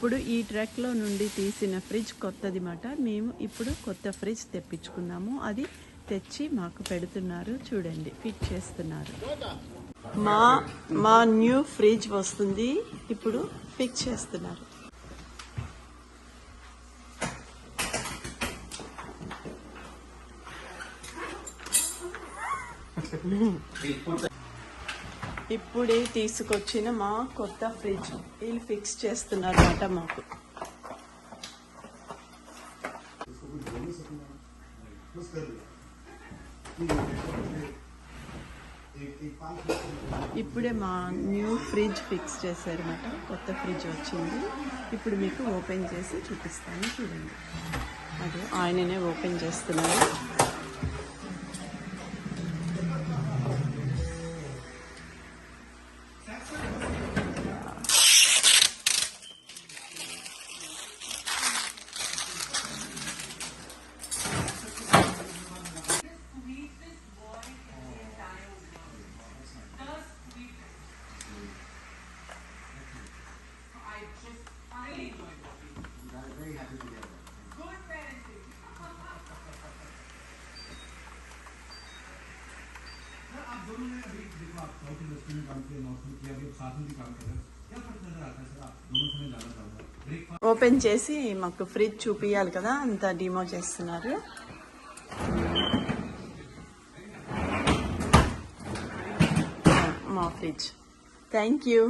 ఇప్పుడు ఈ ట్రక్లో నుండి తీసిన ఫ్రిడ్జ్ కొత్తది మాట. మేము ఇప్పుడు కొత్త ఫ్రిడ్జ్ తెప్పించుకున్నాము. అది తెచ్చి మాకు పెడుతున్నారు. చూడండి, ఫిట్ చేస్తున్నారు. మా న్యూ ఫ్రిడ్జ్ వస్తుంది, ఇప్పుడు ఫిక్స్ చేస్తున్నారు. ఇప్పుడే తీసుకొచ్చిన మా కొత్త ఫ్రిడ్జ్ వీళ్ళు ఫిక్స్ చేస్తున్నారన్నమాట మాకు. ఇప్పుడే మా న్యూ ఫ్రిడ్జ్ ఫిక్స్ చేశారన్నమాట. కొత్త ఫ్రిడ్జ్ వచ్చింది. ఇప్పుడు మీకు ఓపెన్ చేసి చూపిస్తాను, చూడండి. అది ఆయననే ఓపెన్ చేస్తున్నారు. ఓపెన్ చేసి మాకు ఫ్రిడ్జ్ చూపియాలి కదా, అంత డీమో చేస్తున్నారు. మా ఫ్రిడ్జ్. Thank you.